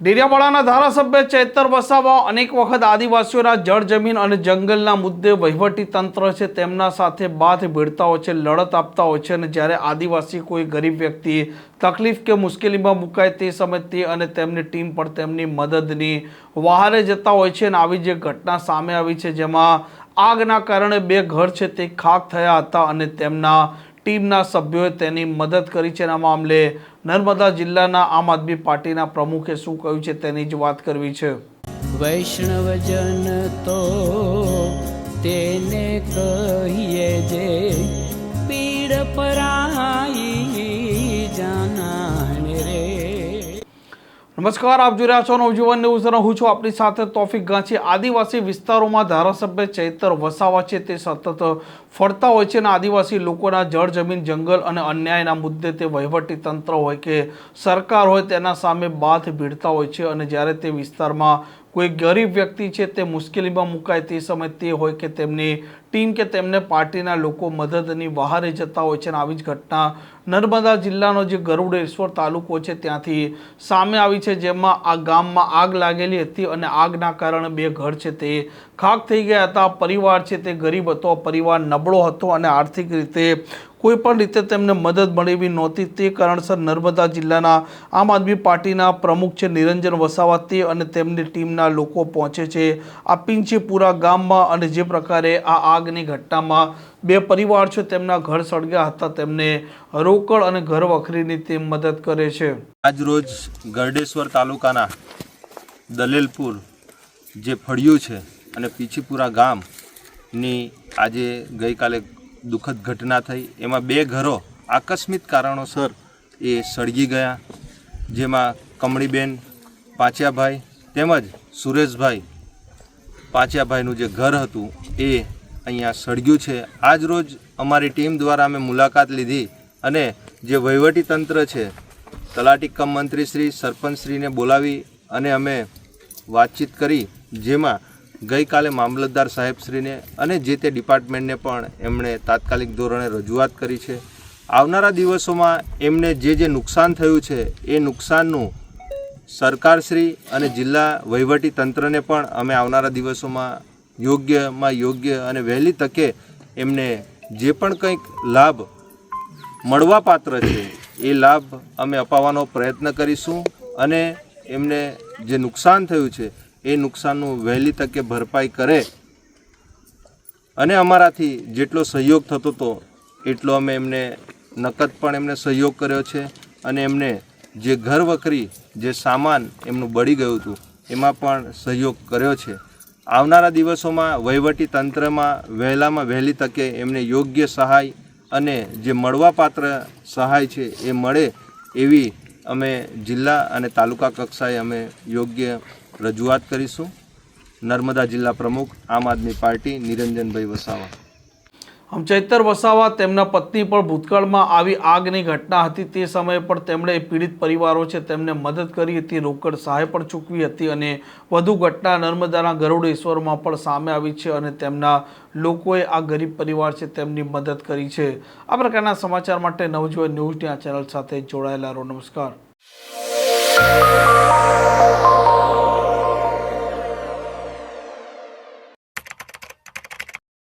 ડેડિયાપાડાના ધારાસભ્ય ચૈતર વસાવા અનેક વખત આદિવાસીઓના જળ જમીન અને જંગલના મુદ્દે વહીવટી તંત્ર છે તેમના સાથે બાથ ભીડતા હોય છે, લડત આપતા હોય છે અને જ્યારે આદિવાસી કોઈ ગરીબ વ્યક્તિ તકલીફ કે મુશ્કેલીમાં મુકાય તે સમયે તે અને તેમની ટીમ પણ તેમની મદદની વહારે જતા હોય છે. અને આવી જે ઘટના સામે આવી છે જેમાં આગના કારણે 2 ઘર છે તે ખાક થયા હતા અને તેમના ટીમના સભ્યોએ તેની મદદ કરી છે. આ મામલે નર્મદા જિલ્લાના આમ આદમી પાર્ટીના પ્રમુખે શું કહ્યું છે તેની જ વાત કરવી છે. વૈષ્ણવજન તો તેને કહીએ જે પીડ પરાઈ જાનાને રે. નમસ્કાર, આપ જોઈ રહ્યા છો નવજીવન ન્યૂઝ અને હું છું આપણી સાથે તોફિક ગાંચી. આદિવાસી વિસ્તારોમાં ધારાસભ્ય ચૈતર વસાવા છે તે સતત ફરતા હોય છે અને આદિવાસી લોકોના જળ જમીન જંગલ અને અન્યાયના મુદ્દે તે વહીવટી તંત્ર હોય કે સરકાર હોય તેના સામે બાથ ભીડતા હોય છે. અને જ્યારે તે વિસ્તારમાં કોઈ ગરીબ વ્યક્તિ છે તે મુશ્કેલીમાં મુકાય તે સમયે તે હોય કે તેમની ટીમ કે તેમને પાર્ટીના લોકો મદદની વહારે જતા હોય છે. અને આવી જ ઘટના નર્મદા જિલ્લાનો જે ગરુડેશ્વર તાલુકો છે ત્યાંથી સામે આવી છે, જેમાં આ ગામમાં આગ લાગેલી હતી અને આગના કારણે 2 ઘર છે તે ખાક થઈ ગયા હતા. પરિવાર છે તે ગરીબ હતો, પરિવાર નબળો હતો અને આર્થિક રીતે કોઈ પણ રીતે તેમને મદદ મળેવી નહોતી. તે કારણસર નર્મદા જિલ્લાના આમ આદમી પાર્ટીના પ્રમુખ છે નિરંજન વસાવા તે અને તેમની ટીમના લોકો પહોંચે છે આ પિંચીપુરા ગામમાં. અને જે પ્રકારે આ આગની ઘટનામાં 2 પરિવાર છે તેમના ઘર સળગ્યા હતા તેમને રોકડ અને ઘર વખરીની તે મદદ કરે છે. આજ રોજ ગરડેશ્વર તાલુકાના દલેલપુર જે ફળિયું છે અને પીછીપુરા ગામની આજે ગઈકાલે દુઃખદ ઘટના થઈ. એમાં 2 ઘરો આકસ્મિક કારણોસર એ સળગી ગયા, જેમાં કમળીબેન પાંચિયાભાઈ તેમજ સુરેશભાઈ પાંચિયાભાઈનું જે ઘર હતું એ અહીંયા સળગ્યું છે. આજ રોજ અમારી ટીમ દ્વારા અમે મુલાકાત લીધી અને જે વહીવટી તંત્ર છે તલાટી કમ મંત્રીશ્રી સરપંચશ્રીને બોલાવી અને અમે વાતચીત કરી, જેમાં ગઈકાલે મામલતદાર સાહેબશ્રીને અને જે તે ડિપાર્ટમેન્ટને પણ એમણે તાત્કાલિક ધોરણે રજૂઆત કરી છે. આવનારા દિવસોમાં એમને જે નુકસાન થયું છે એ નુકસાનનું સરકારશ્રી અને જિલ્લા વહીવટી તંત્રને પણ અમે આવનારા દિવસોમાં યોગ્ય અને વહેલી તકે એમને જે પણ કંઈક લાભ મળવાપાત્ર છે એ લાભ અમે અપાવવાનો પ્રયત્ન કરીશું અને એમને જે નુકસાન થયું છે એ નુકસાનનું વહેલી તકે ભરપાઈ કરે અને અમારાથી જેટલો સહયોગ થતો હતો એટલો અમે એમને નકદ પણ એમને સહયોગ કર્યો છે અને એમને જે ઘર વખરી જે સામાન એમનું બળી ગયું હતું એમાં પણ સહયોગ કર્યો છે. આવનારા દિવસોમાં વહીવટી તંત્રમાં વહેલામાં વહેલી તકે એમને યોગ્ય સહાય અને જે મળવાપાત્ર સહાય છે એ મળે એવી અમે જિલ્લા અને તાલુકા કક્ષાએ અમે યોગ્ય રજૂઆત કરીશું. નર્મદા જિલ્લા પ્રમુખ આમ આદમી પાર્ટી નિરંજનભાઈ વસાવા. આમ ચૈતર વસાવા તેમના પત્ની પણ ભૂતકાળમાં આવી આગની ઘટના હતી તે સમયે પણ તેમણે પીડિત પરિવારો છે તેમને મદદ કરી હતી, રોકડ સહાય પણ ચૂકવી હતી. અને વધુ ઘટના નર્મદાના ગરુડેશ્વરમાં પણ સામે આવી છે અને તેમના લોકોએ આ ગરીબ પરિવાર છે તેમની મદદ કરી છે. આ પ્રકારના સમાચાર માટે નવજીવન ન્યૂઝની આ ચેનલ સાથે જોડાયેલા રહો. નમસ્કાર.